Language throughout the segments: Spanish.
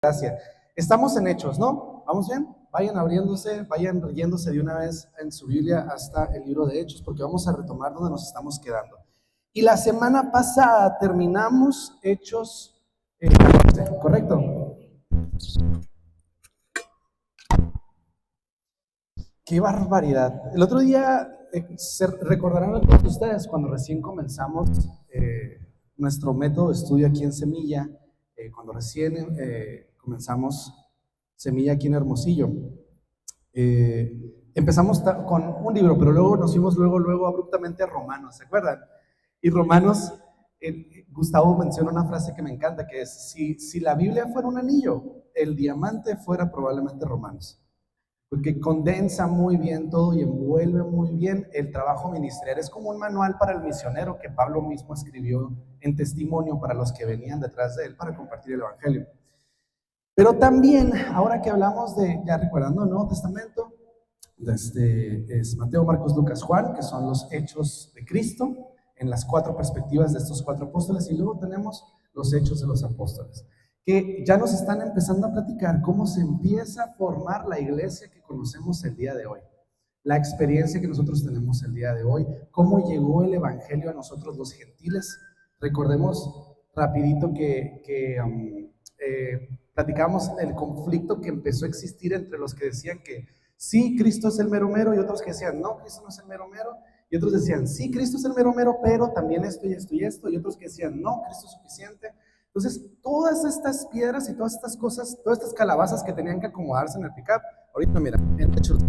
gracia. Estamos en Hechos, ¿no? ¿Vamos bien? Vayan abriéndose, vayan yéndose de una vez en su Biblia hasta el libro de Hechos, porque vamos a retomar donde nos estamos quedando. Y la semana pasada terminamos Hechos 14, ¿correcto? ¡Qué barbaridad! El otro día, se recordarán todos ustedes cuando recién comenzamos nuestro método de estudio aquí en Semilla, cuando recién comenzamos Semilla aquí en Hermosillo. Empezamos con un libro, pero luego nos fuimos luego abruptamente a Romanos, ¿se acuerdan? Y Romanos, Gustavo menciona una frase que me encanta, que es, si la Biblia fuera un anillo, el diamante fuera probablemente Romanos, porque condensa muy bien todo y envuelve muy bien el trabajo ministerial. Es como un manual para el misionero que Pablo mismo escribió en testimonio para los que venían detrás de él para compartir el evangelio. Pero también, ahora que hablamos de, ya recordando el Nuevo Testamento, es Mateo, Marcos, Lucas, Juan, que son los hechos de Cristo, en las 4 perspectivas de estos 4 apóstoles, y luego tenemos los hechos de los apóstoles, que ya nos están empezando a platicar cómo se empieza a formar la iglesia que conocemos el día de hoy, la experiencia que nosotros tenemos el día de hoy, cómo llegó el evangelio a nosotros los gentiles. Recordemos rapidito que platicamos el conflicto que empezó a existir entre los que decían que sí, Cristo es el mero mero, y otros que decían no, Cristo no es el mero mero, y otros decían sí, Cristo es el mero mero, pero también esto y esto y esto, y otros que decían no, Cristo es suficiente. Entonces, todas estas piedras y todas estas cosas, todas estas calabazas que tenían que acomodarse en el pick-up, ahorita mira, en Hechos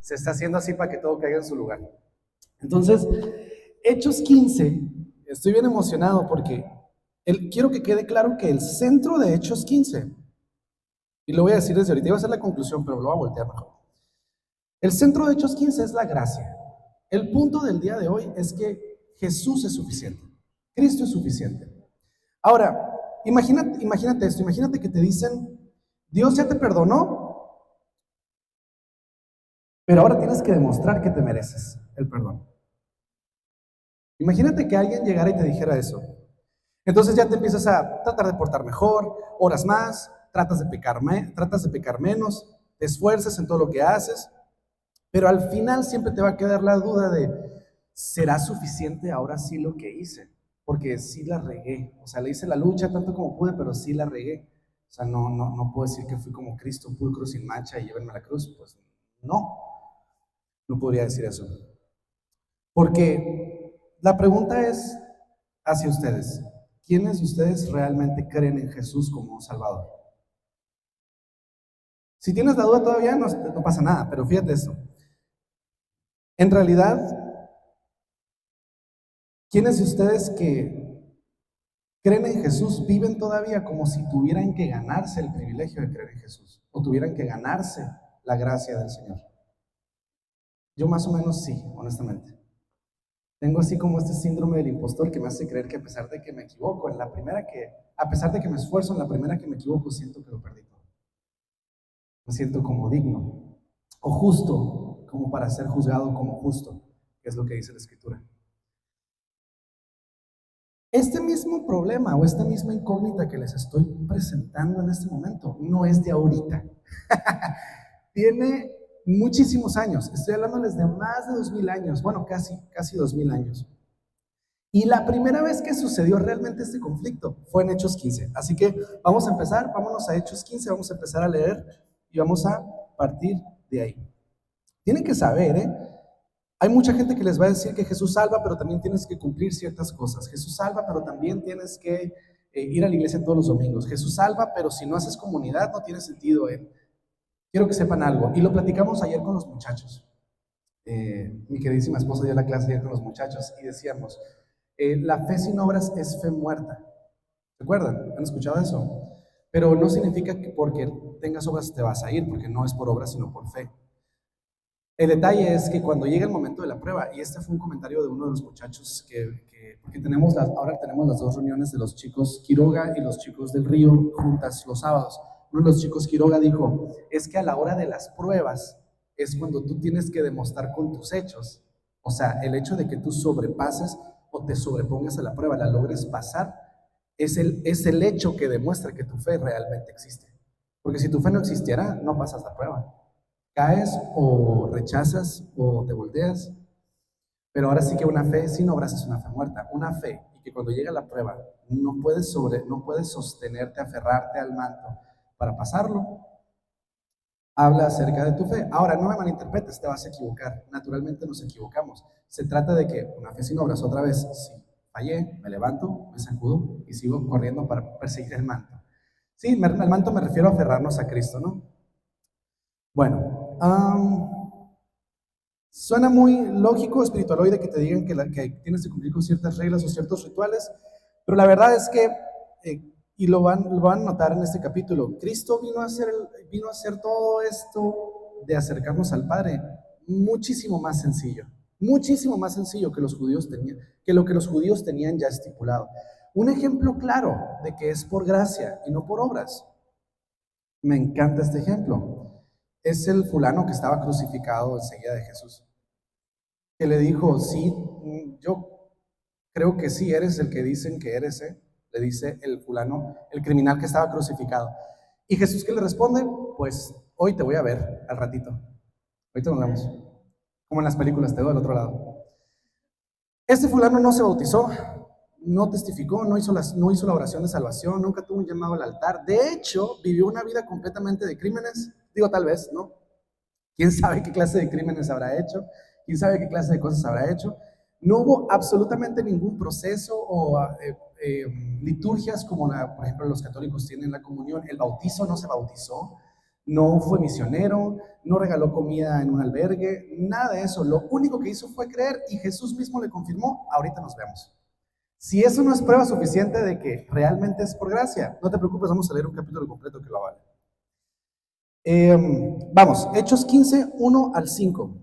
se está haciendo así para que todo caiga en su lugar. Entonces, Hechos 15, estoy bien emocionado porque quiero que quede claro que el centro de Hechos 15, y lo voy a decir desde ahorita, iba a ser la conclusión, pero lo voy a voltear mejor. El centro de Hechos 15 es la gracia. El punto del día de hoy es que Jesús es suficiente, Cristo es suficiente. Ahora, imagínate esto, imagínate que te dicen, Dios ya te perdonó, pero ahora tienes que demostrar que te mereces el perdón. Imagínate que alguien llegara y te dijera eso. Entonces ya te empiezas a tratar de portar mejor, oras más, tratas de pecar menos, te esfuerzas en todo lo que haces, pero al final siempre te va a quedar la duda de, ¿será suficiente ahora sí lo que hice? Porque sí la regué, o sea, le hice la lucha tanto como pude, pero sí la regué. O sea, no puedo decir que fui como Cristo, pulcro sin mancha y llévenme a la cruz, pues no podría decir eso. Porque la pregunta es hacia ustedes, ¿quiénes de ustedes realmente creen en Jesús como Salvador? Si tienes la duda todavía no pasa nada, pero fíjate esto. En realidad, ¿quiénes de ustedes que creen en Jesús viven todavía como si tuvieran que ganarse el privilegio de creer en Jesús o tuvieran que ganarse la gracia del Señor? Yo más o menos sí, honestamente. Tengo así como este síndrome del impostor que me hace creer que a pesar de que me equivoco, a pesar de que me esfuerzo, en la primera que me equivoco siento que lo perdí todo. Me siento como digno o justo, como para ser juzgado como justo, que es lo que dice la Escritura. Este mismo problema o esta misma incógnita que les estoy presentando en este momento no es de ahorita. Tiene muchísimos años. Estoy hablándoles de más de 2000 años, bueno, casi 2000 años. Y la primera vez que sucedió realmente este conflicto fue en Hechos 15. Así que vamos a empezar, vámonos a Hechos 15, vamos a empezar a leer y vamos a partir de ahí. Tienen que saber, hay mucha gente que les va a decir que Jesús salva, pero también tienes que cumplir ciertas cosas. Jesús salva, pero también tienes que ir a la iglesia todos los domingos. Jesús salva, pero si no haces comunidad no tiene sentido. Quiero que sepan algo, y lo platicamos ayer con los muchachos. Mi queridísima esposa dio la clase ayer con los muchachos y decíamos, la fe sin obras es fe muerta. ¿Recuerdan? ¿Han escuchado eso? Pero no significa que porque tengas obras te vas a ir, porque no es por obras sino por fe. El detalle es que cuando llega el momento de la prueba, y este fue un comentario de uno de los muchachos, porque ahora tenemos las 2 reuniones de los chicos Quiroga y los chicos del Río juntas los sábados. Uno de los chicos Quiroga dijo, es que a la hora de las pruebas es cuando tú tienes que demostrar con tus hechos, o sea, el hecho de que tú sobrepases o te sobrepongas a la prueba, la logres pasar, es el hecho que demuestra que tu fe realmente existe. Porque si tu fe no existiera, no pasas la prueba. Caes o rechazas o te volteas. Pero ahora sí que una fe sin obras es una fe muerta. Una fe y que cuando llega la prueba no puedes sostenerte, aferrarte al manto para pasarlo. Habla acerca de tu fe. Ahora, no me malinterpretes, te vas a equivocar. Naturalmente nos equivocamos. Se trata de que una fe sin obras, otra vez, si fallé, me levanto, me sacudo y sigo corriendo para perseguir el manto. Sí, el manto me refiero a aferrarnos a Cristo, ¿no? Bueno, suena muy lógico, espiritualoide, que te digan que tienes que cumplir con ciertas reglas o ciertos rituales, pero la verdad es que, y lo van a notar en este capítulo, Cristo vino a hacer todo esto de acercarnos al Padre muchísimo más sencillo que los judíos tenían, que lo que los judíos tenían ya estipulado. Un ejemplo claro de que es por gracia y no por obras. Me encanta este ejemplo. Es el fulano que estaba crucificado enseguida de Jesús, que le dijo, sí, yo creo que sí eres el que dicen que eres, ¿eh? Le dice el fulano, el criminal que estaba crucificado. ¿Y Jesús qué le responde? Pues hoy te voy a ver, al ratito. Ahorita nos vemos. Como en las películas, te doy al otro lado. Este fulano no se bautizó, no testificó, no hizo la oración de salvación, nunca tuvo un llamado al altar. De hecho, vivió una vida completamente de crímenes. Digo, tal vez, ¿no? ¿Quién sabe qué clase de crímenes habrá hecho? ¿Quién sabe qué clase de cosas habrá hecho? No hubo absolutamente ningún proceso o liturgias como, por ejemplo, los católicos tienen la comunión. El bautizo no se bautizó, no fue misionero, no regaló comida en un albergue, nada de eso. Lo único que hizo fue creer y Jesús mismo le confirmó, ahorita nos vemos. Si eso no es prueba suficiente de que realmente es por gracia, no te preocupes, vamos a leer un capítulo completo que lo vale. Vamos, Hechos 15, 1 al 5.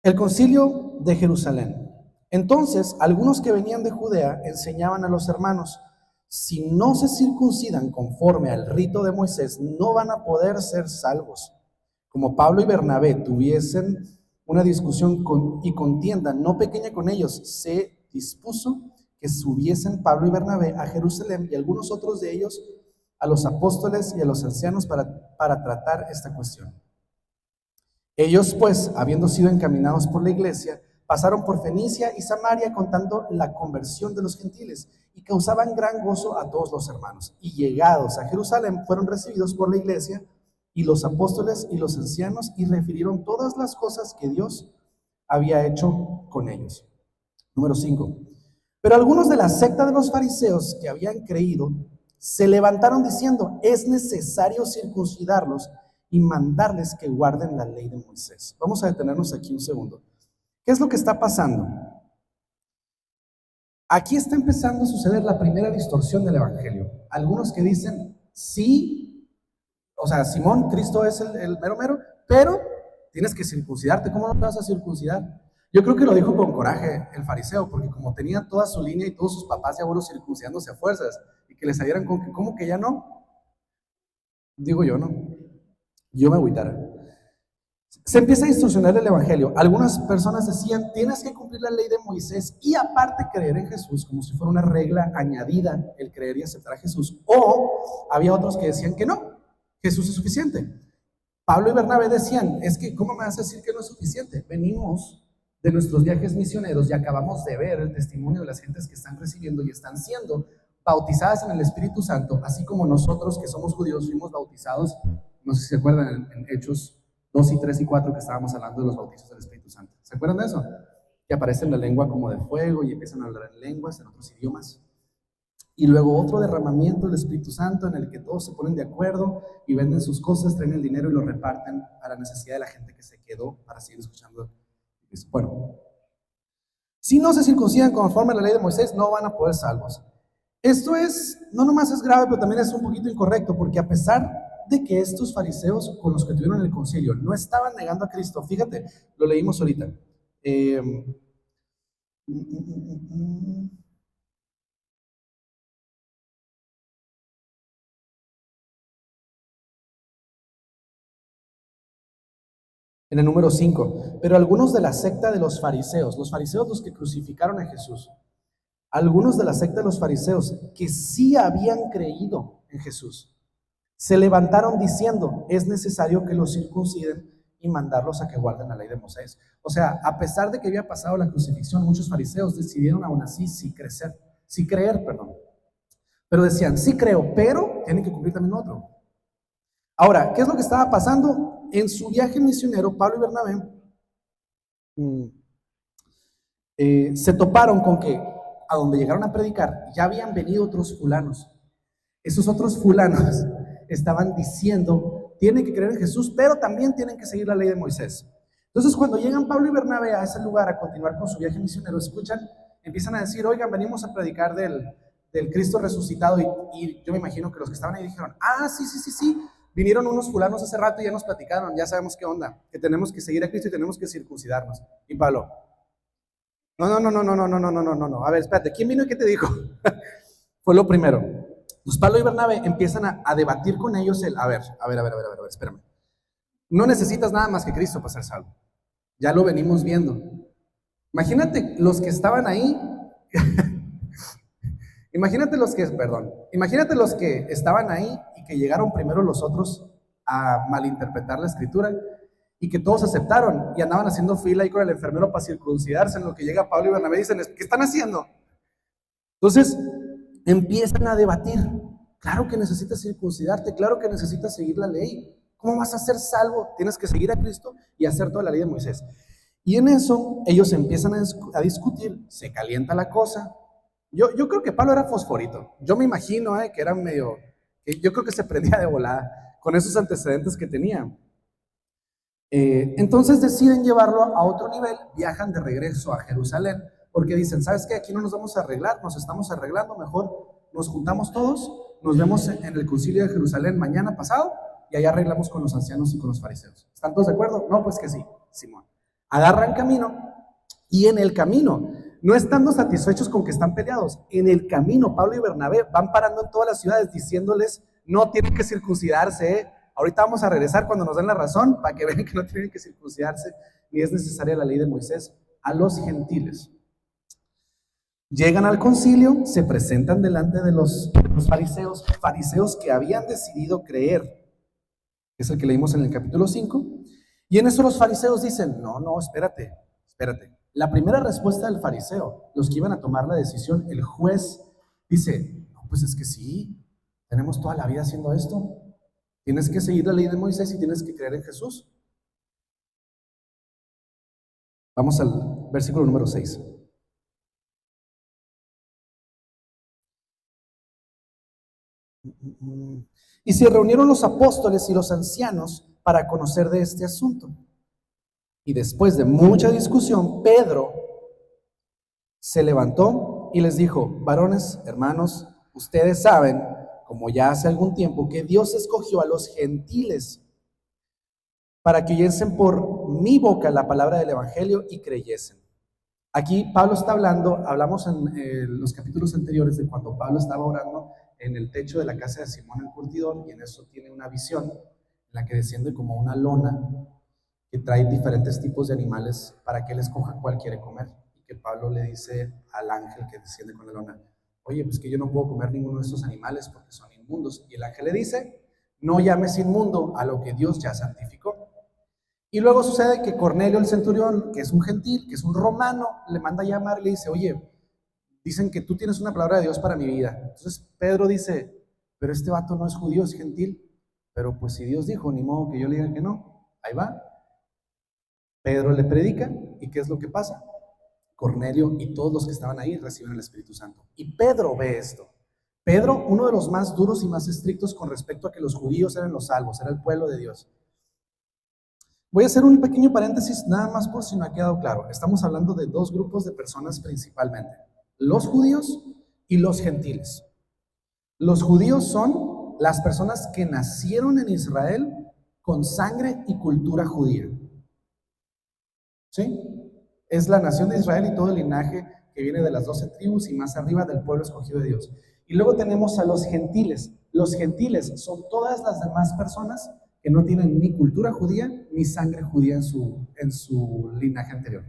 El concilio de Jerusalén. Entonces, algunos que venían de Judea enseñaban a los hermanos, si no se circuncidan conforme al rito de Moisés, no van a poder ser salvos. Como Pablo y Bernabé tuviesen una discusión y contienda no pequeña con ellos, se dispuso que subiesen Pablo y Bernabé a Jerusalén y algunos otros de ellos a los apóstoles y a los ancianos para tratar esta cuestión. Ellos, pues, habiendo sido encaminados por la iglesia, pasaron por Fenicia y Samaria contando la conversión de los gentiles y causaban gran gozo a todos los hermanos. Y llegados a Jerusalén, fueron recibidos por la iglesia y los apóstoles y los ancianos y refirieron todas las cosas que Dios había hecho con ellos. Número 5. Pero algunos de la secta de los fariseos que habían creído se levantaron diciendo, es necesario circuncidarlos y mandarles que guarden la ley de Moisés. Vamos a detenernos aquí un segundo. ¿Qué es lo que está pasando? Aquí está empezando a suceder la primera distorsión del evangelio. Algunos que dicen, sí, o sea, Simón, Cristo es el mero mero, pero tienes que circuncidarte. ¿Cómo no te vas a circuncidar? Yo creo que lo dijo con coraje el fariseo, porque como tenía toda su línea y todos sus papás y abuelos circuncidándose a fuerzas, y que le salieran con que, ¿cómo que ya no? Digo yo, ¿no? Yo me agüitara. Se empieza a instruccionar el evangelio. Algunas personas decían, tienes que cumplir la ley de Moisés y aparte creer en Jesús, como si fuera una regla añadida, el creer y aceptar a Jesús. O había otros que decían que no, Jesús es suficiente. Pablo y Bernabé decían, es que, ¿cómo me vas a decir que no es suficiente? Venimos de nuestros viajes misioneros y acabamos de ver el testimonio de las gentes que están recibiendo y están siendo bautizadas en el Espíritu Santo, así como nosotros que somos judíos fuimos bautizados, no sé si se acuerdan en Hechos 2 y 3 y 4 que estábamos hablando de los bautizos del Espíritu Santo. ¿Se acuerdan de eso? Que aparece en la lengua como de fuego y empiezan a hablar en lenguas, en otros idiomas. Y luego otro derramamiento del Espíritu Santo en el que todos se ponen de acuerdo y venden sus cosas, traen el dinero y lo reparten a la necesidad de la gente que se quedó para seguir escuchando. Bueno, si no se circuncidan conforme a la ley de Moisés, no van a poder salvos. Esto es, no nomás es grave, pero también es un poquito incorrecto, porque a pesar de que estos fariseos con los que tuvieron el concilio no estaban negando a Cristo, fíjate, lo leímos ahorita. Eh, mm, mm, mm, mm, En el número 5, pero algunos de la secta de los fariseos los que crucificaron a Jesús, algunos de la secta de los fariseos que sí habían creído en Jesús, se levantaron diciendo, es necesario que los circunciden y mandarlos a que guarden la ley de Moisés. O sea, a pesar de que había pasado la crucifixión, muchos fariseos decidieron aún así sí creer, perdón. Pero decían, sí creo, pero tienen que cumplir también otro. Ahora, ¿qué es lo que estaba pasando? En su viaje misionero, Pablo y Bernabé se toparon con que a donde llegaron a predicar ya habían venido otros fulanos. Esos otros fulanos estaban diciendo, tienen que creer en Jesús, pero también tienen que seguir la ley de Moisés. Entonces, cuando llegan Pablo y Bernabé a ese lugar a continuar con su viaje misionero, escuchan, empiezan a decir, oigan, venimos a predicar del Cristo resucitado, y yo me imagino que los que estaban ahí dijeron, sí, vinieron unos fulanos hace rato y ya nos platicaron, ya sabemos qué onda, que tenemos que seguir a Cristo y tenemos que circuncidarnos. Y Pablo, no, a ver, espérate, ¿quién vino y qué te dijo? Fue lo primero. Pues Pablo y Bernabé empiezan a debatir con ellos a ver, espérame. No necesitas nada más que Cristo para ser salvo. Ya lo venimos viendo. Imagínate los que estaban ahí. Imagínate los que estaban ahí y que llegaron primero los otros a malinterpretar la escritura y que todos aceptaron y andaban haciendo fila ahí con el enfermero para circuncidarse, en lo que llega Pablo y Bernabé y dicen, ¿qué están haciendo? Entonces empiezan a debatir. Claro que necesitas circuncidarte, claro que necesitas seguir la ley. ¿Cómo vas a ser salvo? Tienes que seguir a Cristo y hacer toda la ley de Moisés. Y en eso ellos empiezan a discutir, se calienta la cosa. Yo creo que Pablo era fosforito. Yo me imagino que era yo creo que se prendía de volada con esos antecedentes que tenía. Entonces deciden llevarlo a otro nivel, viajan de regreso a Jerusalén, porque dicen, ¿sabes qué? Aquí no nos vamos a arreglar, nos estamos arreglando, mejor nos juntamos todos, nos vemos en el concilio de Jerusalén mañana pasado, y allá arreglamos con los ancianos y con los fariseos. ¿Están todos de acuerdo? No, pues que sí, Simón. Agarran camino, y en el camino, no estando satisfechos con que están peleados, en el camino Pablo y Bernabé van parando en todas las ciudades diciéndoles, no tienen que circuncidarse, ahorita vamos a regresar cuando nos den la razón para que vean que no tienen que circuncidarse, ni es necesaria la ley de Moisés, a los gentiles. Llegan al concilio, se presentan delante de los fariseos que habían decidido creer, es el que leímos en el capítulo 5, y en eso los fariseos dicen, no, espérate. La primera respuesta del fariseo, los que iban a tomar la decisión, el juez dice, no, pues es que sí, tenemos toda la vida haciendo esto, tienes que seguir la ley de Moisés y tienes que creer en Jesús. Vamos al versículo número 6. Y se reunieron los apóstoles y los ancianos para conocer de este asunto. Y después de mucha discusión, Pedro se levantó y les dijo, varones, hermanos, ustedes saben, como ya hace algún tiempo, que Dios escogió a los gentiles para que oyesen por mi boca la palabra del evangelio y creyesen. Aquí Pablo está hablamos en los capítulos anteriores de cuando Pablo estaba orando en el techo de la casa de Simón el curtidor, y en eso tiene una visión en la que desciende como una lona que trae diferentes tipos de animales para que él escoja cuál quiere comer, y que Pablo le dice al ángel que desciende con la lona, oye, pues que yo no puedo comer ninguno de estos animales porque son inmundos, y el ángel le dice, no llames inmundo a lo que Dios ya santificó. Y luego sucede que Cornelio el centurión, que es un gentil, que es un romano, le manda a llamar y le dice, oye, dicen que tú tienes una palabra de Dios para mi vida. Entonces Pedro dice, pero este vato no es judío, es gentil. Pero pues si Dios dijo, ni modo que yo le diga que no. Ahí va. Pedro le predica, ¿y qué es lo que pasa? Cornelio y todos los que estaban ahí reciben el Espíritu Santo. Y Pedro ve esto. Pedro, uno de los más duros y más estrictos con respecto a que los judíos eran los salvos, era el pueblo de Dios. Voy a hacer un pequeño paréntesis nada más por si no ha quedado claro. Estamos hablando de dos grupos de personas principalmente, los judíos y los gentiles. Los judíos son las personas que nacieron en Israel con sangre y cultura judía. ¿Sí? Es la nación de Israel y todo el linaje que viene de las 12 tribus y más arriba del pueblo escogido de Dios. Y luego tenemos a los gentiles. Los gentiles son todas las demás personas que no tienen ni cultura judía ni sangre judía en su linaje anterior.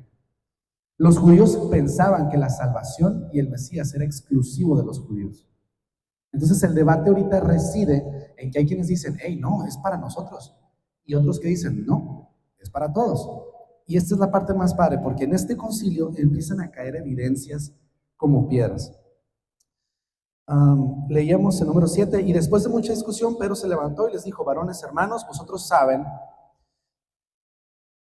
Los judíos pensaban que la salvación y el Mesías era exclusivo de los judíos. Entonces el debate ahorita reside en que hay quienes dicen, hey, no, es para nosotros. Y otros que dicen, no, es para todos. Y esta es la parte más padre, porque en este concilio empiezan a caer evidencias como piedras. Leíamos el número 7, y después de mucha discusión, Pedro se levantó y les dijo, varones hermanos, vosotros saben,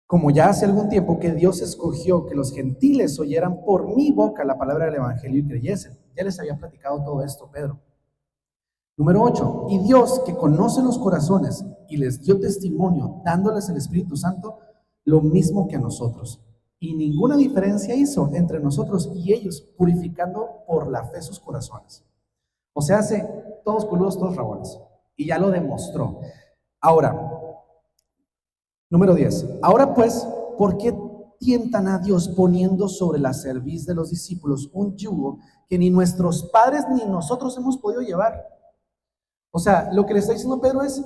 como ya hace algún tiempo, que Dios escogió que los gentiles oyeran por mi boca la palabra del evangelio y creyesen. Ya les había platicado todo esto, Pedro. Número 8, y Dios, que conoce los corazones y les dio testimonio, dándoles el Espíritu Santo, lo mismo que a nosotros. Y ninguna diferencia hizo entre nosotros y ellos, purificando por la fe sus corazones. O sea, hace todos coludos, todos rabones. Y ya lo demostró. Ahora, número 10. Ahora pues, ¿por qué tientan a Dios poniendo sobre la cerviz de los discípulos un yugo que ni nuestros padres ni nosotros hemos podido llevar? O sea, lo que le está diciendo Pedro es,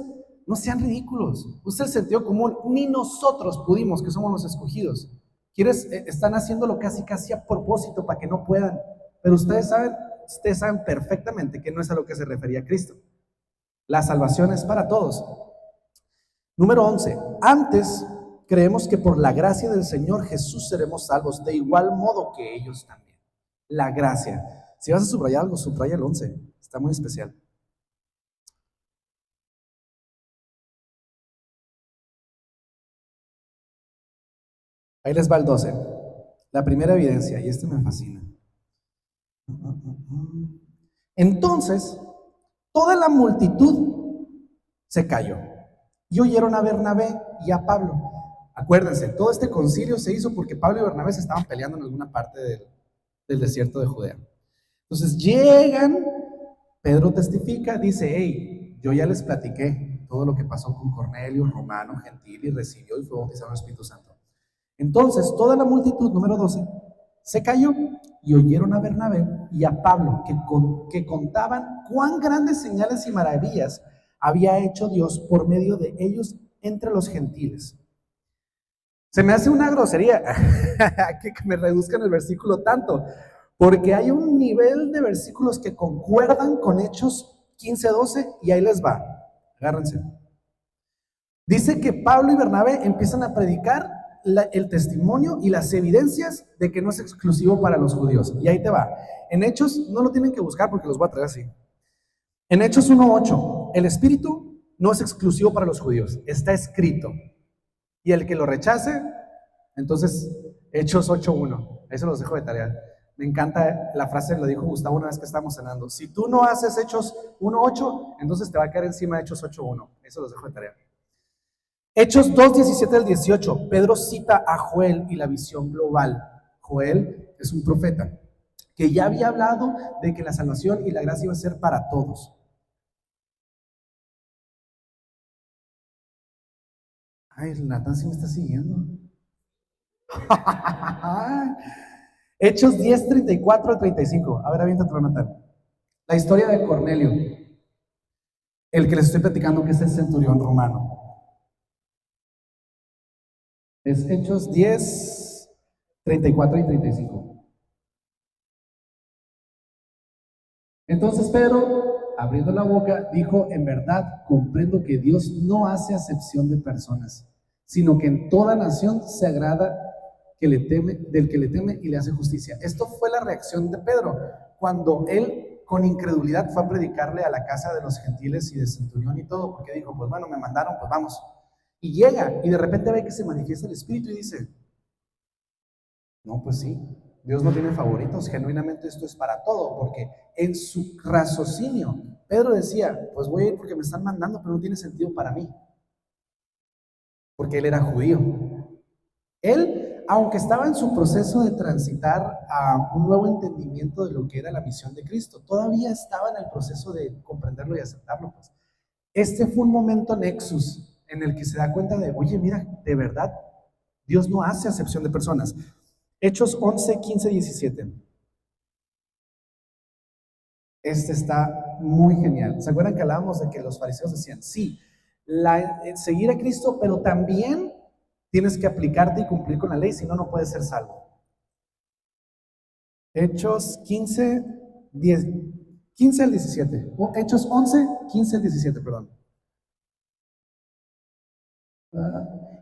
no sean ridículos. Usa el sentido común. Ni nosotros pudimos, que somos los escogidos. Están haciéndolo casi a propósito para que no puedan. Pero ustedes saben perfectamente que no es a lo que se refería Cristo. La salvación es para todos. Número 11. Antes creemos que por la gracia del Señor Jesús seremos salvos, de igual modo que ellos también. La gracia. Si vas a subrayar algo, subraya el 11. Está muy especial. Ahí les va el 12. La primera evidencia, y este me fascina. Entonces, toda la multitud se calló y oyeron a Bernabé y a Pablo. Acuérdense, todo este concilio se hizo porque Pablo y Bernabé se estaban peleando en alguna parte del desierto de Judea. Entonces llegan, Pedro testifica, dice, hey, yo ya les platiqué todo lo que pasó con Cornelio, romano, gentil, y recibió y fue bautizado en el Espíritu Santo. Entonces toda la multitud, número 12, se calló y oyeron a Bernabé y a Pablo que contaban cuán grandes señales y maravillas había hecho Dios por medio de ellos entre los gentiles. Se me hace una grosería que me reduzcan el versículo tanto, porque hay un nivel de versículos que concuerdan con Hechos 15:12 y ahí les va, agárrense. Dice que Pablo y Bernabé empiezan a predicar el testimonio y las evidencias de que no es exclusivo para los judíos. Y ahí te va. En Hechos, no lo tienen que buscar porque los voy a traer así. En Hechos 1:8, el Espíritu no es exclusivo para los judíos, está escrito. Y el que lo rechace, entonces Hechos 8:1. Eso los dejo de tarea. Me encanta la frase, lo dijo Gustavo una vez que estábamos cenando. Si tú no haces Hechos 1:8, entonces te va a caer encima Hechos 8:1. Eso los dejo de tarea. Hechos 2:17 al 18, Pedro cita a Joel y la visión global. Joel es un profeta que ya había hablado de que la salvación y la gracia iba a ser para todos. Ay, el Natán sí me está siguiendo. Hechos 10:34 al 35. A ver, aviéntatelo, Natán. La historia de Cornelio, el que les estoy platicando que es el centurión romano. Es Hechos 10:34 y 35. Entonces Pedro, abriendo la boca, dijo, en verdad comprendo que Dios no hace acepción de personas, sino que en toda nación se agrada del que le teme y le hace justicia. Esto fue la reacción de Pedro cuando él con incredulidad fue a predicarle a la casa de los gentiles y de centurión y todo, porque dijo, pues bueno, me mandaron, pues vamos. Y llega y de repente ve que se manifiesta el Espíritu y dice, no, pues sí, Dios no tiene favoritos, genuinamente esto es para todo, porque en su raciocinio, Pedro decía, pues voy a ir porque me están mandando, pero no tiene sentido para mí, porque él era judío. Él, aunque estaba en su proceso de transitar a un nuevo entendimiento de lo que era la misión de Cristo, todavía estaba en el proceso de comprenderlo y aceptarlo. Pues. Este fue un momento nexus en el que se da cuenta de, oye, mira, de verdad, Dios no hace acepción de personas. Hechos 11, 15, 17. Este está muy genial. ¿Se acuerdan que hablábamos de que los fariseos decían, sí, seguir a Cristo, pero también tienes que aplicarte y cumplir con la ley, si no, no puedes ser salvo. Hechos 15, 10, 15 al 17. Hechos 11, 15 al 17, perdón.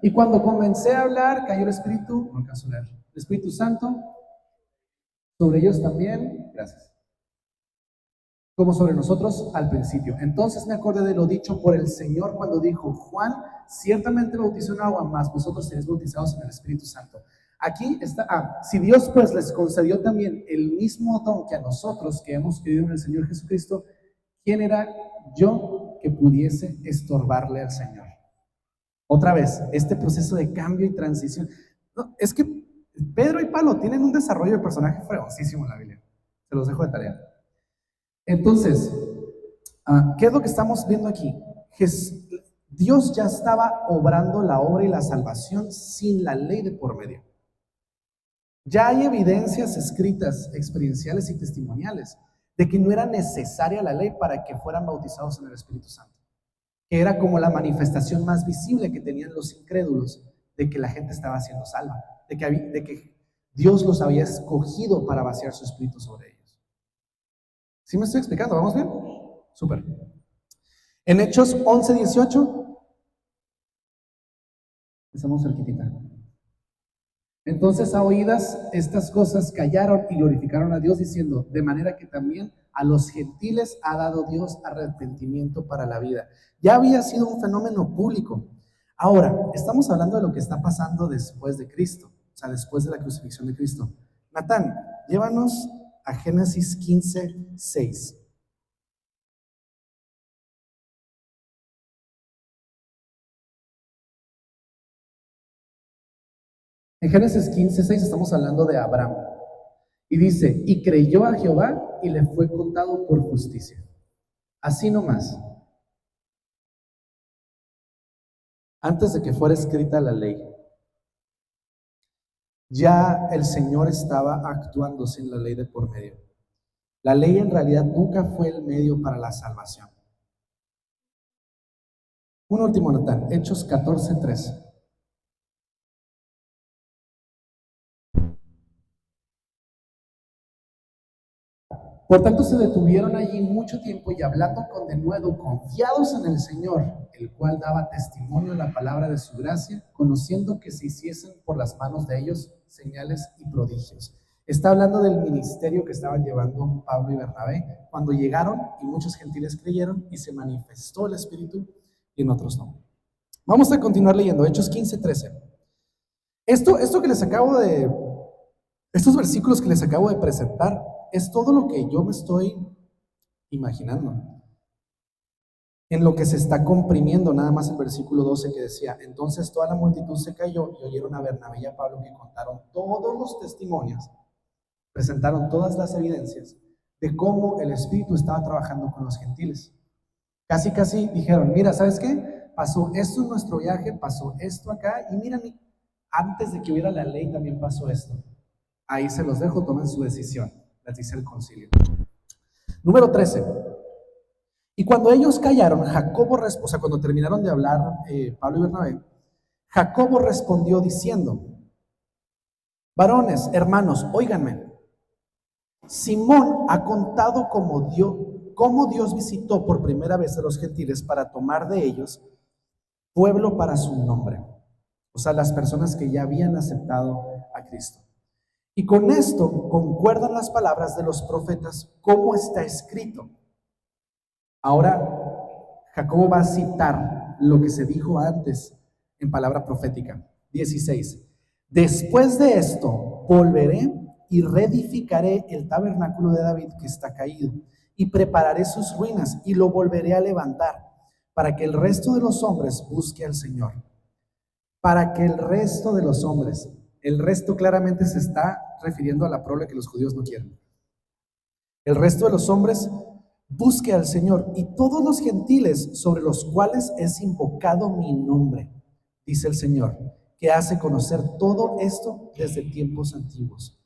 Y cuando comencé a hablar, cayó el Espíritu, no alcanzo a leer, el Espíritu Santo sobre ellos también, gracias, como sobre nosotros al principio. Entonces me acordé de lo dicho por el Señor cuando dijo: Juan ciertamente bautizó en agua, mas vosotros seréis bautizados en el Espíritu Santo. Aquí está, si Dios pues les concedió también el mismo don que a nosotros que hemos creído en el Señor Jesucristo, ¿quién era yo que pudiese estorbarle al Señor? Otra vez, este proceso de cambio y transición. No, es que Pedro y Pablo tienen un desarrollo de personaje fregoncísimo en la Biblia. Se los dejo de tarea. Entonces, ¿qué es lo que estamos viendo aquí? Dios ya estaba obrando la obra y la salvación sin la ley de por medio. Ya hay evidencias escritas, experienciales y testimoniales de que no era necesaria la ley para que fueran bautizados en el Espíritu Santo, que era como la manifestación más visible que tenían los incrédulos de que la gente estaba siendo salva, de que Dios los había escogido para vaciar su espíritu sobre ellos. ¿Sí me estoy explicando? ¿Vamos bien? Súper. En Hechos 11, 18, estamos cerquitita. Entonces, a oídas estas cosas callaron y glorificaron a Dios, diciendo: de manera que también a los gentiles ha dado Dios arrepentimiento para la vida. Ya había sido un fenómeno público. Ahora, estamos hablando de lo que está pasando después de Cristo, o sea, después de la crucifixión de Cristo. Natán, llévanos a Génesis 15, 6. En Génesis 15, 6 estamos hablando de Abraham. Y dice: y creyó a Jehová y le fue contado por justicia. Así nomás. Antes de que fuera escrita la ley, ya el Señor estaba actuando sin la ley de por medio. La ley en realidad nunca fue el medio para la salvación. Un último, Natán, Hechos 14, 3. Por tanto se detuvieron allí mucho tiempo y hablando con denuedo, confiados en el Señor, el cual daba testimonio de la palabra de su gracia, conociendo que se hiciesen por las manos de ellos señales y prodigios. Está hablando del ministerio que estaban llevando Pablo y Bernabé cuando llegaron y muchos gentiles creyeron y se manifestó el Espíritu y en otros no. Vamos a continuar leyendo Hechos 15, 13. Esto que les acabo de, estos versículos que les acabo de presentar es todo lo que yo me estoy imaginando. En lo que se está comprimiendo nada más el versículo 12 que decía: entonces toda la multitud se cayó y oyeron a Bernabé y a Pablo que contaron todos los testimonios, presentaron todas las evidencias de cómo el Espíritu estaba trabajando con los gentiles. Casi dijeron: mira, ¿sabes qué? Pasó esto en nuestro viaje, pasó esto acá, y mira, antes de que hubiera la ley también pasó esto. Ahí se los dejo, tomen su decisión, les dice el concilio. Número 13. Y cuando ellos callaron, o sea, cuando terminaron de hablar Pablo y Bernabé, Jacobo respondió diciendo: varones, hermanos, óiganme. Simón ha contado cómo Dios visitó por primera vez a los gentiles para tomar de ellos pueblo para su nombre. O sea, las personas que ya habían aceptado a Cristo. Y con esto concuerdan las palabras de los profetas, como está escrito. Ahora, Jacobo va a citar lo que se dijo antes en palabra profética. 16. Después de esto, volveré y reedificaré el tabernáculo de David que está caído, y prepararé sus ruinas y lo volveré a levantar, para que el resto de los hombres busque al Señor. Para que el resto de los hombres, el resto claramente se está refiriendo a la prole que los judíos no quieren. El resto de los hombres busque al Señor, y todos los gentiles sobre los cuales es invocado mi nombre, dice el Señor, que hace conocer todo esto desde tiempos antiguos.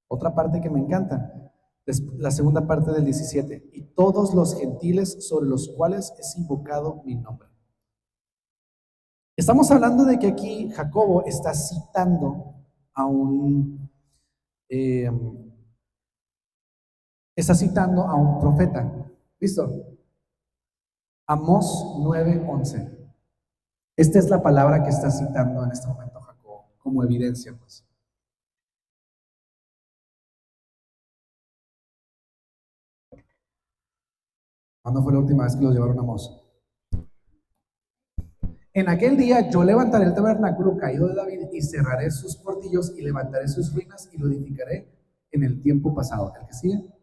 Otra parte que me encanta, la segunda parte del 17, y todos los gentiles sobre los cuales es invocado mi nombre. Estamos hablando de que aquí Jacobo está citando a eh, un profeta. ¿Listo? Amós 9:11. Esta es la palabra que está citando en este momento Jacobo, como evidencia, pues. ¿Cuándo fue la última vez que lo llevaron a Amós? En aquel día yo levantaré el tabernáculo caído de David y cerraré sus portillos y levantaré sus ruinas y lo edificaré en el tiempo pasado. ¿El que sigue?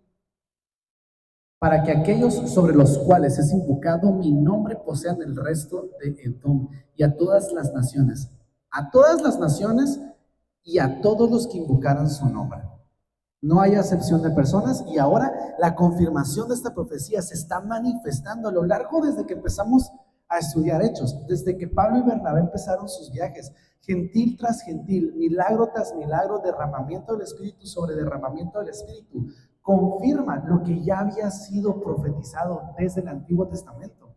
Para que aquellos sobre los cuales es invocado mi nombre posean el resto de Edom y a todas las naciones y a todos los que invocaran su nombre. No hay acepción de personas y ahora la confirmación de esta profecía se está manifestando a lo largo desde que empezamos a estudiar Hechos, desde que Pablo y Bernabé empezaron sus viajes, gentil tras gentil, milagro tras milagro, derramamiento del Espíritu sobre derramamiento del Espíritu, confirma lo que ya había sido profetizado desde el Antiguo Testamento.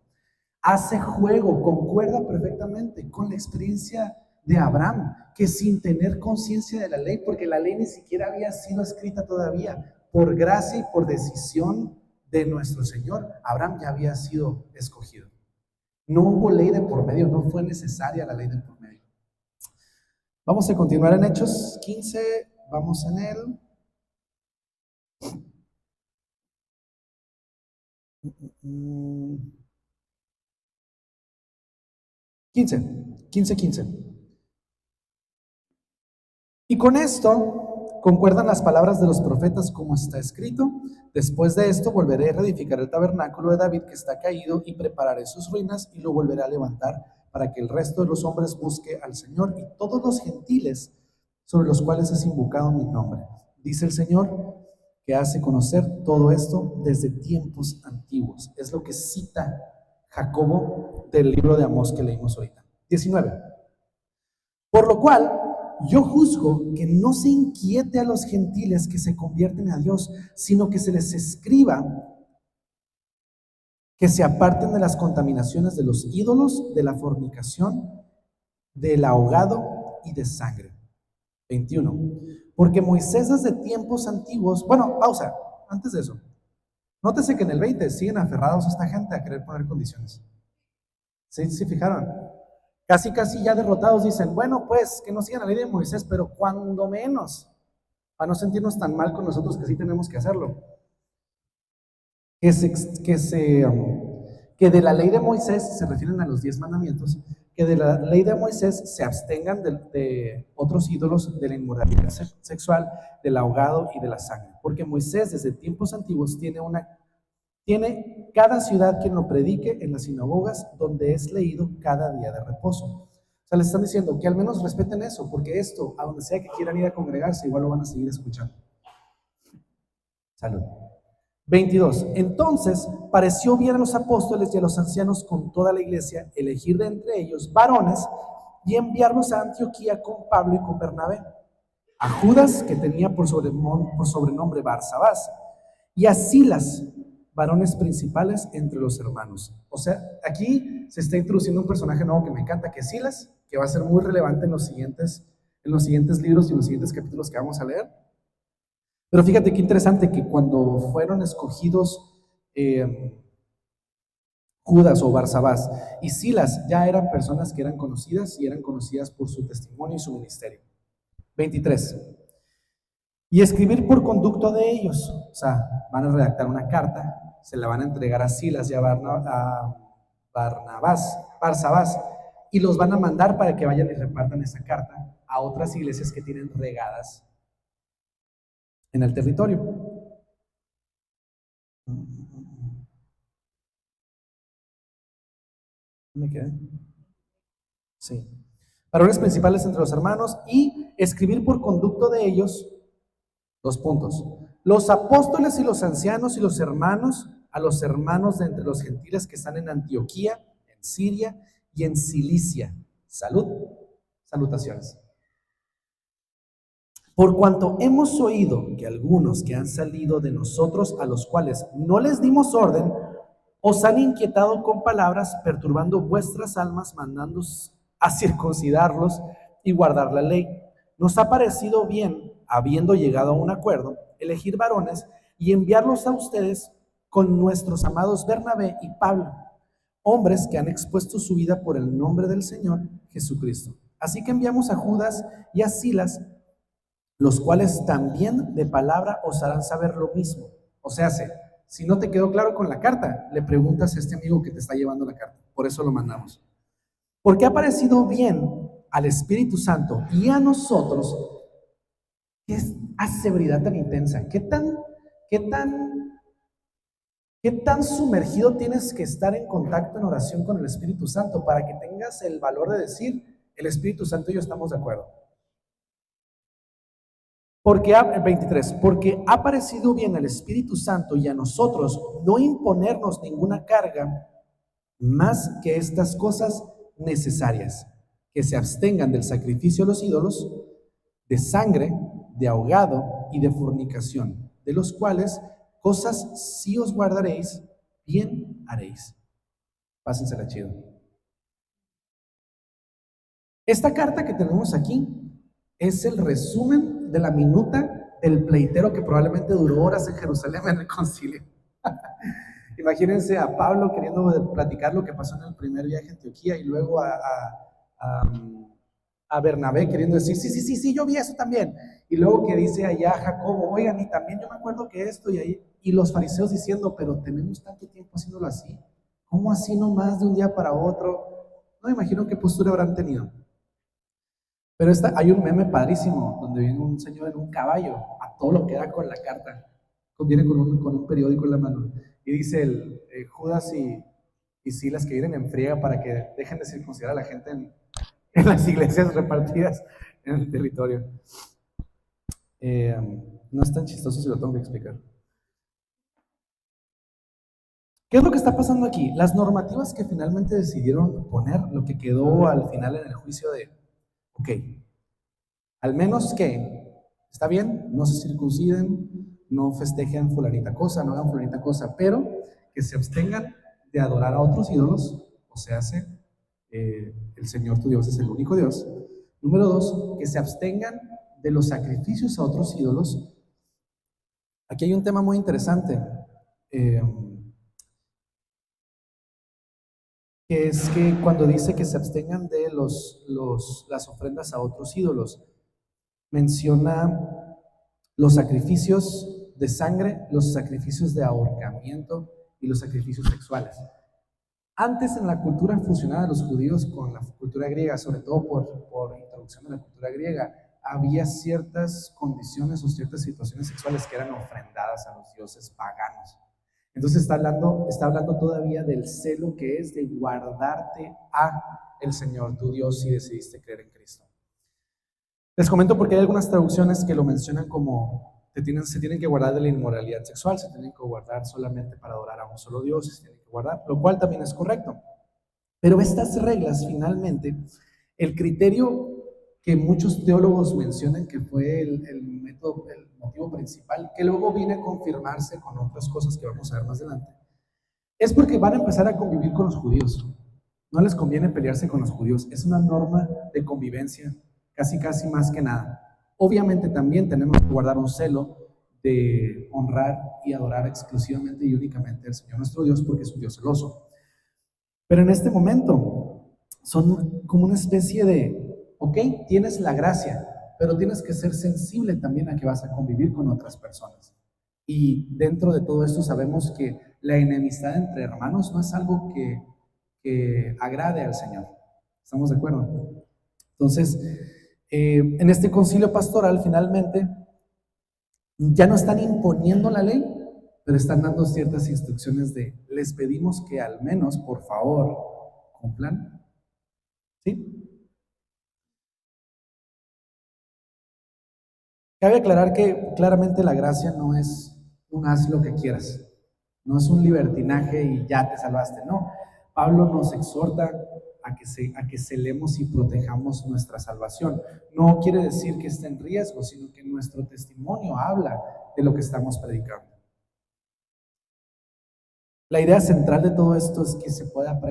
Hace juego, concuerda perfectamente con la experiencia de Abraham, que sin tener conciencia de la ley, porque la ley ni siquiera había sido escrita todavía, por gracia y por decisión de nuestro Señor, Abraham ya había sido escogido. No hubo ley de por medio, no fue necesaria la ley de por medio. Vamos a continuar en Hechos 15, vamos en él. 15. Y con esto concuerdan las palabras de los profetas como está escrito: después de esto volveré a reedificar el tabernáculo de David que está caído y prepararé sus ruinas y lo volveré a levantar para que el resto de los hombres busque al Señor y todos los gentiles sobre los cuales es invocado mi nombre. Dice el Señor, que hace conocer todo esto desde tiempos antiguos. Es lo que cita Jacobo del libro de Amós que leímos ahorita. 19. Por lo cual, yo juzgo que no se inquiete a los gentiles que se convierten a Dios, sino que se les escriba que se aparten de las contaminaciones de los ídolos, de la fornicación, del ahogado y de sangre. 21. Porque Moisés desde tiempos antiguos, bueno, pausa, antes de eso, nótese que en el 20 siguen aferrados a esta gente a querer poner condiciones. ¿Sí fijaron? Casi ya derrotados dicen, bueno, pues que no sigan la ley de Moisés, pero cuando menos, para no sentirnos tan mal con nosotros que sí tenemos que hacerlo. Que de la ley de Moisés, se refieren a los 10 mandamientos, que de la ley de Moisés se abstengan de otros ídolos, de la inmoralidad sexual, del ahogado y de la sangre. Porque Moisés desde tiempos antiguos tiene cada ciudad quien lo predique en las sinagogas donde es leído cada día de reposo. O sea, les están diciendo que al menos respeten eso, porque esto, a donde sea que quieran ir a congregarse, igual lo van a seguir escuchando. Salud. 22. Entonces pareció bien a los apóstoles y a los ancianos con toda la iglesia elegir de entre ellos varones y enviarlos a Antioquía con Pablo y con Bernabé, a Judas, que tenía por sobrenombre Barsabás, y a Silas, varones principales entre los hermanos. O sea, aquí se está introduciendo un personaje nuevo que me encanta, que es Silas, que va a ser muy relevante en los siguientes libros y en los siguientes capítulos que vamos a leer. Pero fíjate qué interesante que cuando fueron escogidos Judas o Barsabás y Silas, ya eran personas que eran conocidas y eran conocidas por su testimonio y su ministerio. 23. Y escribir por conducto de ellos, o sea, van a redactar una carta, se la van a entregar a Silas y a Barsabás, y los van a mandar para que vayan y repartan esa carta a otras iglesias que tienen regadas en el territorio. ¿Me quedé? Sí. Varones principales entre los hermanos y escribir por conducto de ellos, 2 puntos. Los apóstoles y los ancianos y los hermanos, a los hermanos de entre los gentiles que están en Antioquía, en Siria y en Cilicia. Salud. Salutaciones. Por cuanto hemos oído que algunos que han salido de nosotros, a los cuales no les dimos orden, os han inquietado con palabras, perturbando vuestras almas, a circuncidarlos y guardar la ley. Nos ha parecido bien, habiendo llegado a un acuerdo, elegir varones y enviarlos a ustedes con nuestros amados Bernabé y Pablo, hombres que han expuesto su vida por el nombre del Señor Jesucristo. Así que enviamos a Judas y a Silas, los cuales también de palabra os harán saber lo mismo. O sea, si no te quedó claro con la carta, le preguntas a este amigo que te está llevando la carta. Por eso lo mandamos. Porque ha parecido bien al Espíritu Santo y a nosotros. ¿Qué severidad tan intensa? ¿Qué tan sumergido tienes que estar en contacto en oración con el Espíritu Santo para que tengas el valor de decir, el Espíritu Santo y yo estamos de acuerdo? 23, porque ha parecido bien al Espíritu Santo y a nosotros no imponernos ninguna carga más que estas cosas necesarias, que se abstengan del sacrificio a los ídolos, de sangre, de ahogado y de fornicación, de los cuales cosas si os guardaréis, bien haréis. Pásensela chido. Esta carta que tenemos aquí es el resumen de la minuta del pleitero que probablemente duró horas en Jerusalén en el concilio. Imagínense a Pablo queriendo platicar lo que pasó en el primer viaje a Antioquía y luego a Bernabé queriendo decir, sí, yo vi eso también. Y luego que dice allá a Jacobo, oigan, y también yo me acuerdo que esto y ahí. Y los fariseos diciendo, pero tenemos tanto tiempo haciéndolo así. ¿Cómo así nomás de un día para otro? No me imagino qué postura habrán tenido. Pero hay un meme padrísimo donde viene un señor en un caballo a todo lo que da con la carta. Viene con un periódico en la mano. Y dice Judas y Silas que vienen en friega para que dejen de circuncidar a la gente en las iglesias repartidas en el territorio. No es tan chistoso si lo tengo que explicar. ¿Qué es lo que está pasando aquí? Las normativas que finalmente decidieron poner, lo que quedó al final en el juicio de, ok, al menos que, está bien, no se circunciden, no festejen fulanita cosa, no hagan fulanita cosa, pero que se abstengan de adorar a otros ídolos, o sea, el Señor tu Dios es el único Dios. Número 2, que se abstengan de los sacrificios a otros ídolos. Aquí hay un tema muy interesante, que es que cuando dice que se abstengan de las ofrendas a otros ídolos, menciona los sacrificios de sangre, los sacrificios de ahorcamiento y los sacrificios sexuales. Antes, en la cultura fusionada de los judíos con la cultura griega, sobre todo por introducción de la cultura griega, había ciertas condiciones o ciertas situaciones sexuales que eran ofrendadas a los dioses paganos. Entonces está hablando todavía del celo que es de guardarte a el Señor tu Dios si decidiste creer en Cristo. Les comento porque hay algunas traducciones que lo mencionan como se tienen que guardar de la inmoralidad sexual, se tienen que guardar solamente para adorar a un solo Dios, se tienen que guardar, lo cual también es correcto. Pero estas reglas, finalmente, el criterio que muchos teólogos mencionan que fue el motivo principal, que luego viene a confirmarse con otras cosas que vamos a ver más adelante, es porque van a empezar a convivir con los judíos. No les conviene pelearse con los judíos, es una norma de convivencia, casi más que nada. Obviamente también tenemos que guardar un celo de honrar y adorar exclusivamente y únicamente al Señor nuestro Dios, porque es un Dios celoso. Pero en este momento son como una especie de, ok, tienes la gracia, pero tienes que ser sensible también a que vas a convivir con otras personas. Y dentro de todo esto sabemos que la enemistad entre hermanos no es algo que agrade al Señor. ¿Estamos de acuerdo? Entonces, en este concilio pastoral finalmente ya no están imponiendo la ley, pero están dando ciertas instrucciones les pedimos que al menos, por favor, cumplan. ¿Sí? Cabe aclarar que claramente la gracia no es un haz lo que quieras, no es un libertinaje y ya te salvaste, no. Pablo nos exhorta a que celemos y protejamos nuestra salvación. No quiere decir que esté en riesgo, sino que nuestro testimonio habla de lo que estamos predicando. La idea central de todo esto es que se puedan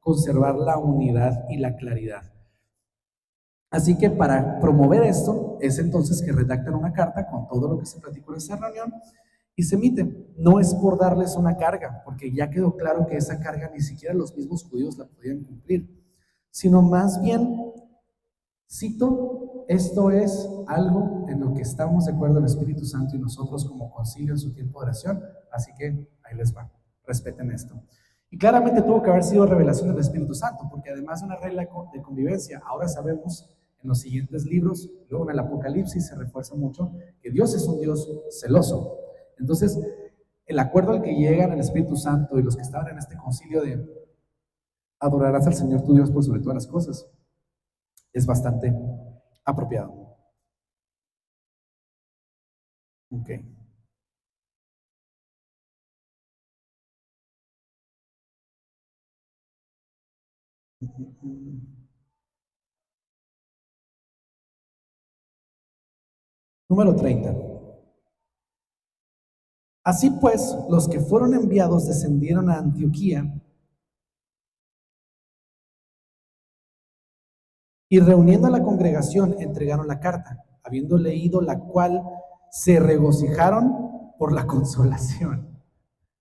conservar la unidad y la claridad. Así que para promover esto es entonces que redactan una carta con todo lo que se platicó en esa reunión y se emite. No es por darles una carga, porque ya quedó claro que esa carga ni siquiera los mismos judíos la podían cumplir, sino más bien, cito, esto es algo en lo que estamos de acuerdo el Espíritu Santo y nosotros como concilio en su tiempo de oración, así que ahí les va, respeten esto. Y claramente tuvo que haber sido revelación del Espíritu Santo, porque además de una regla de convivencia, ahora sabemos en los siguientes libros, luego en el Apocalipsis se refuerza mucho que Dios es un Dios celoso. Entonces, el acuerdo al que llegan el Espíritu Santo y los que estaban en este concilio de adorarás al Señor tu Dios por sobre todas las cosas, es bastante apropiado. Ok. Número 30. Así pues, los que fueron enviados descendieron a Antioquía y reuniendo a la congregación entregaron la carta, habiendo leído la cual se regocijaron por la consolación.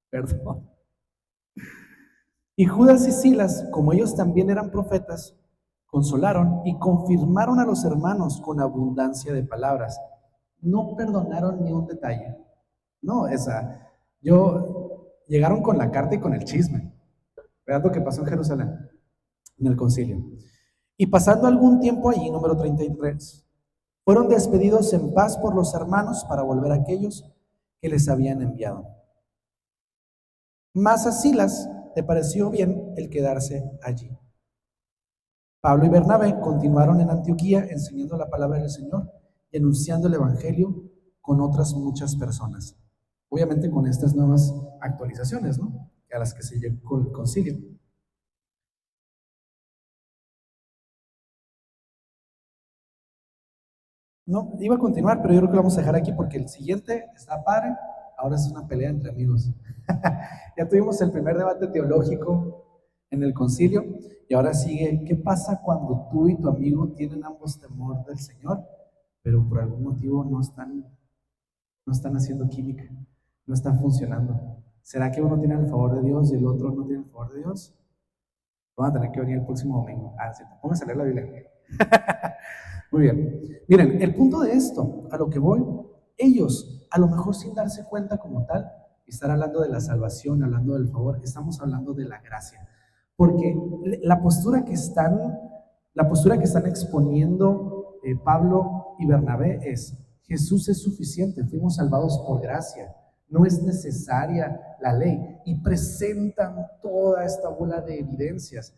Perdón. Y Judas y Silas, como ellos también eran profetas, consolaron y confirmaron a los hermanos con abundancia de palabras. No perdonaron ni un detalle. No, llegaron con la carta y con el chisme. Vean lo que pasó en Jerusalén, en el concilio. Y pasando algún tiempo allí, número 33, fueron despedidos en paz por los hermanos para volver a aquellos que les habían enviado. Mas a Silas le pareció bien el quedarse allí. Pablo y Bernabé continuaron en Antioquía enseñando la palabra del Señor y anunciando el Evangelio con otras muchas personas. Obviamente con estas nuevas actualizaciones, ¿no? A las que se llegó el concilio. No, iba a continuar, pero yo creo que lo vamos a dejar aquí porque el siguiente está padre. Ahora es una pelea entre amigos. Ya tuvimos el primer debate teológico en el concilio y ahora sigue, ¿qué pasa cuando tú y tu amigo tienen ambos temor del Señor, pero por algún motivo no están haciendo química, no están funcionando? ¿Será que uno tiene el favor de Dios y el otro no tiene el favor de Dios? Van a tener que venir el próximo domingo. Sí, pónganse a leer la Biblia. Muy bien. Miren, el punto de esto, a lo que voy, ellos, a lo mejor sin darse cuenta como tal, estar hablando de la salvación, hablando del favor, estamos hablando de la gracia. Porque la postura que están exponiendo Pablo y Bernabé es, Jesús es suficiente, fuimos salvados por gracia, no es necesaria la ley. Y presentan toda esta bola de evidencias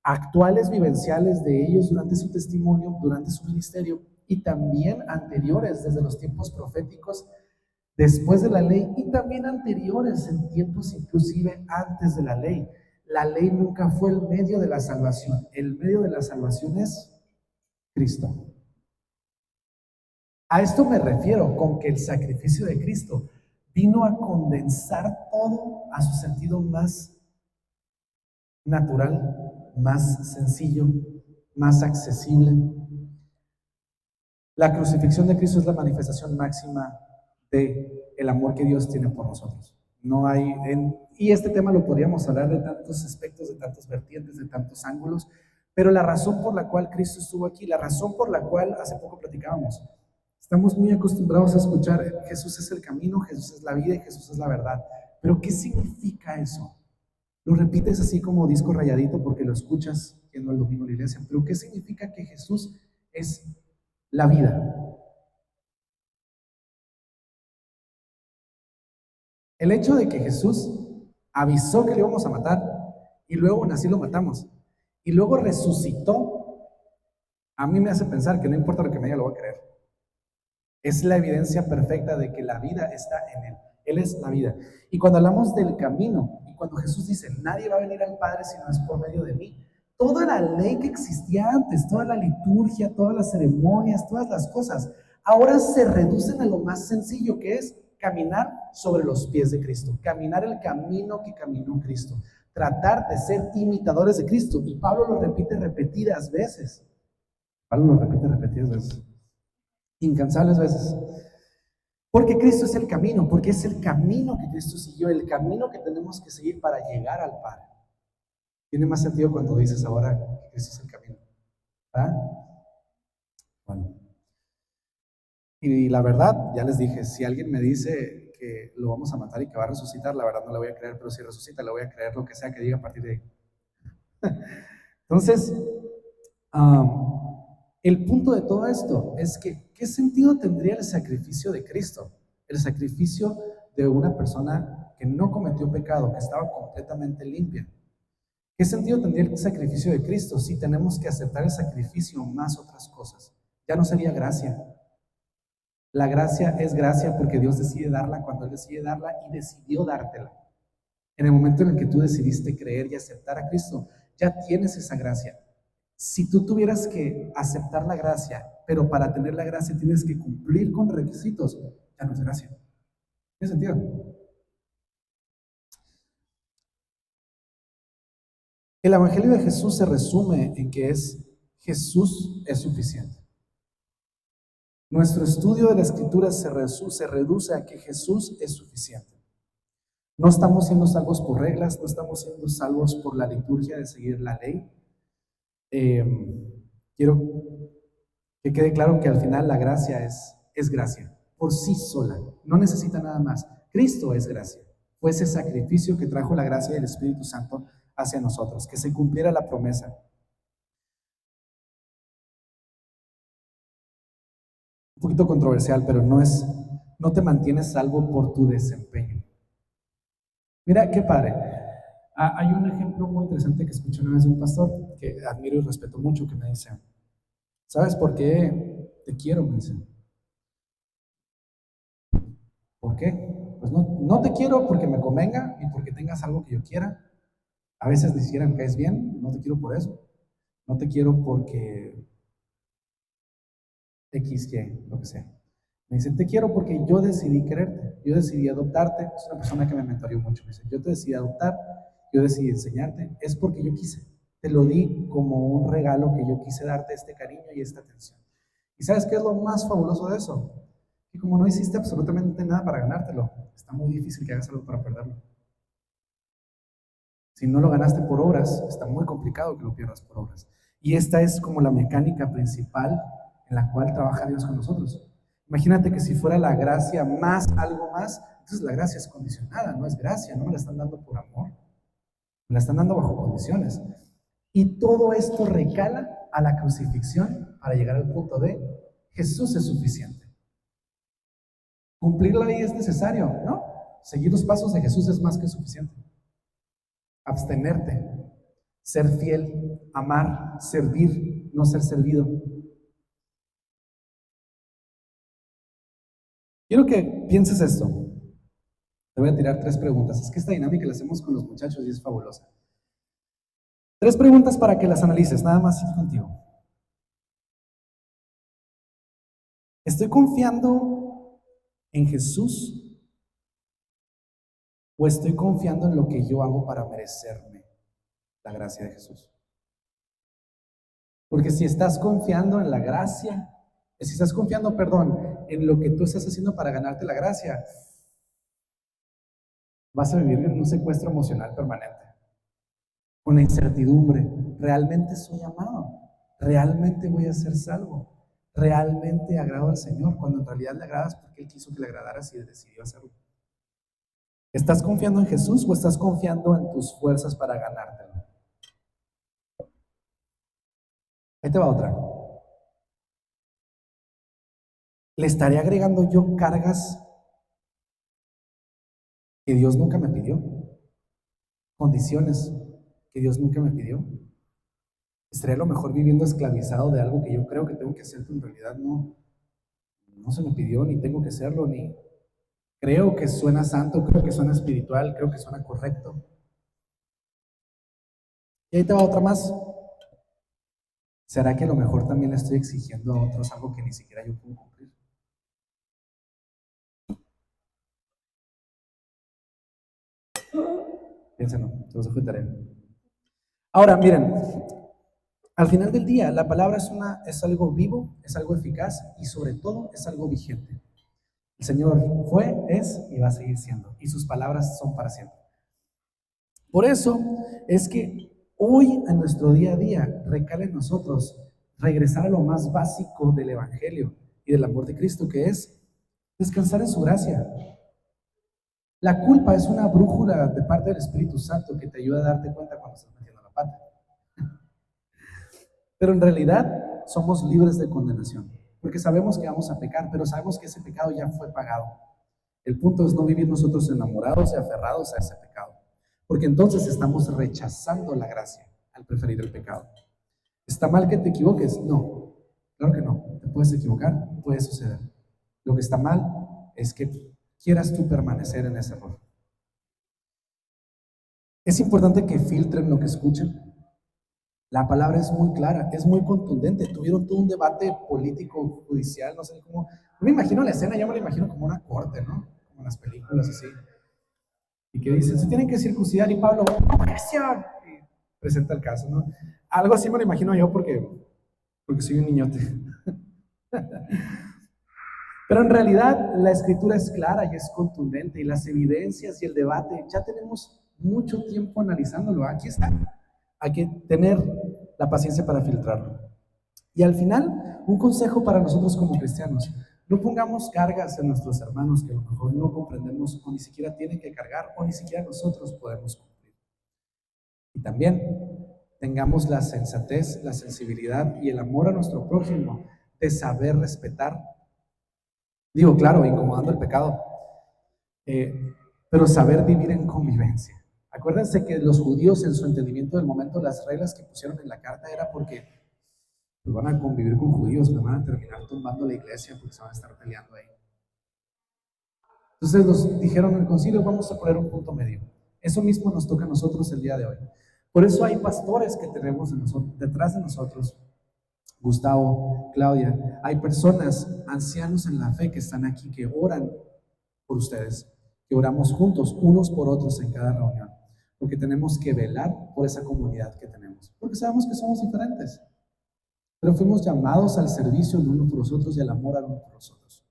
actuales vivenciales de ellos durante su testimonio, durante su ministerio y también anteriores desde los tiempos proféticos, después de la ley y también anteriores en tiempos inclusive antes de la ley. La ley nunca fue el medio de la salvación, el medio de la salvación es Cristo. A esto me refiero con que el sacrificio de Cristo vino a condensar todo a su sentido más natural, más sencillo, más accesible. La crucifixión de Cristo es la manifestación máxima del amor que Dios tiene por nosotros. No hay, y este tema lo podríamos hablar de tantos aspectos, de tantas vertientes, de tantos ángulos, pero la razón por la cual Cristo estuvo aquí, la razón por la cual hace poco platicábamos, estamos muy acostumbrados a escuchar Jesús es el camino, Jesús es la vida y Jesús es la verdad. Pero ¿qué significa eso? Lo repites así como disco rayadito porque lo escuchas yendo al domingo a la iglesia, pero ¿qué significa que Jesús es la vida? El hecho de que Jesús avisó que le íbamos a matar y luego así lo matamos y luego resucitó, a mí me hace pensar que no importa lo que me diga, lo voy a creer. Es la evidencia perfecta de que la vida está en Él. Él es la vida. Y cuando hablamos del camino, y cuando Jesús dice, nadie va a venir al Padre si no es por medio de mí, toda la ley que existía antes, toda la liturgia, todas las ceremonias, todas las cosas, ahora se reducen a lo más sencillo, que es caminar sobre los pies de Cristo, caminar el camino que caminó Cristo, tratar de ser imitadores de Cristo. Y Pablo lo repite repetidas veces. Pablo lo repite repetidas veces. Incansables veces. Porque Cristo es el camino, porque es el camino que Cristo siguió, el camino que tenemos que seguir para llegar al Padre. Tiene más sentido cuando dices ahora que Cristo es el camino. ¿Ah? Bueno. Y la verdad, ya les dije, si alguien me dice que lo vamos a matar y que va a resucitar, la verdad no le voy a creer, pero si resucita, le voy a creer lo que sea que diga a partir de ahí. Entonces, el punto de todo esto es que, ¿qué sentido tendría el sacrificio de Cristo? El sacrificio de una persona que no cometió pecado, que estaba completamente limpia. ¿Qué sentido tendría el sacrificio de Cristo si tenemos que aceptar el sacrificio más otras cosas? Ya no sería gracia. La gracia es gracia porque Dios decide darla cuando Él decide darla y decidió dártela. En el momento en el que tú decidiste creer y aceptar a Cristo, ya tienes esa gracia. Si tú tuvieras que aceptar la gracia, pero para tener la gracia tienes que cumplir con requisitos, ya no es gracia. ¿Tiene sentido? El Evangelio de Jesús se resume en que Jesús es suficiente. Nuestro estudio de la Escritura se reduce a que Jesús es suficiente. No estamos siendo salvos por reglas, no estamos siendo salvos por la liturgia de seguir la ley. Quiero que quede claro que al final la gracia es gracia, por sí sola, no necesita nada más. Cristo es gracia, fue ese sacrificio que trajo la gracia del Espíritu Santo hacia nosotros, que se cumpliera la promesa. Un poquito controversial, pero no te mantienes salvo por tu desempeño. Mira, qué padre. Hay un ejemplo muy interesante que escuché una vez de un pastor que admiro y respeto mucho, que me dice, ¿sabes por qué te quiero? Me dice. ¿Por qué? Pues no te quiero porque me convenga ni porque tengas algo que yo quiera. A veces ni siquiera me caes bien, no te quiero por eso. No te quiero porque X, que, lo que sea. Me dice, te quiero porque yo decidí quererte, yo decidí adoptarte. Es una persona que me mentoreó mucho. Me dice, yo te decidí adoptar, yo decidí enseñarte. Es porque yo quise. Te lo di como un regalo que yo quise darte este cariño y esta atención. ¿Y sabes qué es lo más fabuloso de eso? Que como no hiciste absolutamente nada para ganártelo, está muy difícil que hagas algo para perderlo. Si no lo ganaste por obras, está muy complicado que lo pierdas por obras. Y esta es como la mecánica principal en la cual trabaja Dios con nosotros. Imagínate que si fuera la gracia más algo más, entonces la gracia es condicionada, no es gracia, no me la están dando por amor, me la están dando bajo condiciones. Y todo esto recala a la crucifixión para llegar al punto de Jesús es suficiente. Cumplir la ley es necesario, ¿no? Seguir los pasos de Jesús es más que suficiente. Abstenerte, ser fiel, amar, servir, no ser servido. Quiero que pienses esto. Te voy a tirar 3 preguntas. Es que esta dinámica la hacemos con los muchachos y es fabulosa. 3 preguntas para que las analices, nada más ir contigo. ¿Estoy confiando en Jesús o estoy confiando en lo que yo hago para merecerme la gracia de Jesús? Porque si estás confiando en la gracia, si estás confiando, perdón, en lo que tú estás haciendo para ganarte la gracia, vas a vivir en un secuestro emocional permanente, con la incertidumbre. ¿Realmente soy amado? ¿Realmente voy a ser salvo? ¿Realmente agrado al Señor? Cuando en realidad le agradas porque Él quiso que le agradaras y decidió hacerlo. ¿Estás confiando en Jesús o estás confiando en tus fuerzas para ganártelo? Ahí te va otra. ¿Le estaré agregando yo cargas que Dios nunca me pidió? Condiciones que Dios nunca me pidió. ¿Estaré a lo mejor viviendo esclavizado de algo que yo creo que tengo que hacer, pero en realidad no se me pidió, ni tengo que hacerlo, ni creo que suena santo, creo que suena espiritual, creo que suena correcto? Y ahí te va otra más. ¿Será que a lo mejor también le estoy exigiendo a otros algo que ni siquiera yo puedo cumplir? Piénsenlo, se los dejo de tarea. Ahora, miren, al final del día, la palabra es algo vivo, es algo eficaz y sobre todo es algo vigente. El Señor fue, es y va a seguir siendo. Y sus palabras son para siempre. Por eso es que hoy en nuestro día a día recale en nosotros regresar a lo más básico del Evangelio y del amor de Cristo, que es descansar en su gracia. La culpa es una brújula de parte del Espíritu Santo que te ayuda a darte cuenta cuando estás metiendo la pata. Pero en realidad somos libres de condenación, porque sabemos que vamos a pecar, pero sabemos que ese pecado ya fue pagado. El punto es no vivir nosotros enamorados y aferrados a ese pecado, porque entonces estamos rechazando la gracia al preferir el pecado. ¿Está mal que te equivoques? No, claro que no. Te puedes equivocar, puede suceder. Lo que está mal es que quieras tú permanecer en ese error. Es importante que filtren lo que escuchan. La palabra es muy clara, es muy contundente. Tuvieron todo un debate político, judicial, no sé cómo. No me imagino la escena, yo me la imagino como una corte, ¿no? Como en las películas así. Y que dicen, se tienen que circuncidar y Pablo, ¡objeción! Y presenta el caso, ¿no? Algo así me lo imagino yo porque soy un niñote. Pero en realidad la escritura es clara y es contundente y las evidencias y el debate, ya tenemos mucho tiempo analizándolo. Aquí está. Hay que tener la paciencia para filtrarlo. Y al final, un consejo para nosotros como cristianos: no pongamos cargas en nuestros hermanos que a lo mejor no comprendemos o ni siquiera tienen que cargar o ni siquiera nosotros podemos cumplir. Y también tengamos la sensatez, la sensibilidad y el amor a nuestro prójimo de saber respetar. Digo, claro, incomodando el pecado, pero saber vivir en convivencia. Acuérdense que los judíos en su entendimiento del momento, las reglas que pusieron en la carta era porque pues, van a convivir con judíos, me van a terminar tumbando la iglesia porque se van a estar peleando ahí. Entonces nos dijeron en el concilio, vamos a poner un punto medio. Eso mismo nos toca a nosotros el día de hoy. Por eso hay pastores que tenemos detrás de nosotros, Gustavo, Claudia, hay personas, ancianos en la fe que están aquí, que oran por ustedes, que oramos juntos, unos por otros en cada reunión, porque tenemos que velar por esa comunidad que tenemos, porque sabemos que somos diferentes, pero fuimos llamados al servicio el uno por los otros y al amor al uno por los otros.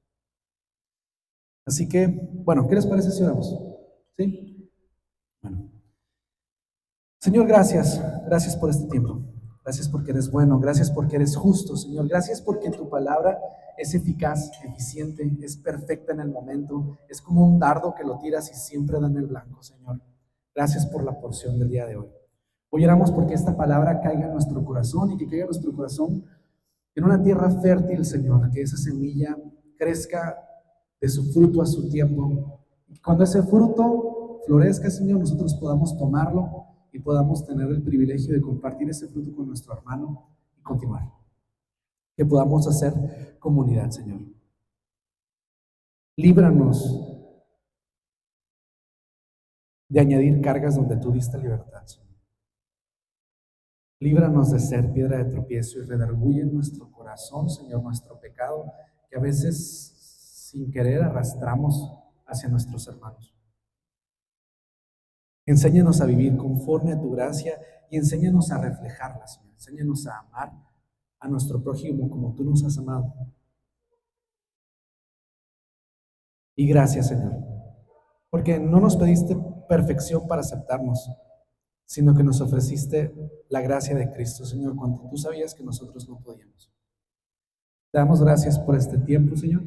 Así que, bueno, ¿qué les parece si oramos? ¿Sí? Bueno. Señor, gracias por este tiempo. Gracias porque eres bueno, gracias porque eres justo, Señor. Gracias porque tu palabra es eficaz, eficiente, es perfecta en el momento. Es como un dardo que lo tiras y siempre da en el blanco, Señor. Gracias por la porción del día de hoy. Hoy oramos porque esta palabra caiga en nuestro corazón y que caiga en nuestro corazón en una tierra fértil, Señor. Que esa semilla crezca de su fruto a su tiempo. Y cuando ese fruto florezca, Señor, nosotros podamos tomarlo y podamos tener el privilegio de compartir ese fruto con nuestro hermano y continuar. Que podamos hacer comunidad, Señor. Líbranos de añadir cargas donde tú diste libertad, Señor. Líbranos de ser piedra de tropiezo y redarguye en nuestro corazón, Señor, nuestro pecado, que a veces sin querer arrastramos hacia nuestros hermanos. Enséñanos a vivir conforme a tu gracia y enséñanos a reflejarla, Señor. Enséñanos a amar a nuestro prójimo como tú nos has amado. Y gracias, Señor, porque no nos pediste perfección para aceptarnos, sino que nos ofreciste la gracia de Cristo, Señor, cuando tú sabías que nosotros no podíamos. Te damos gracias por este tiempo, Señor.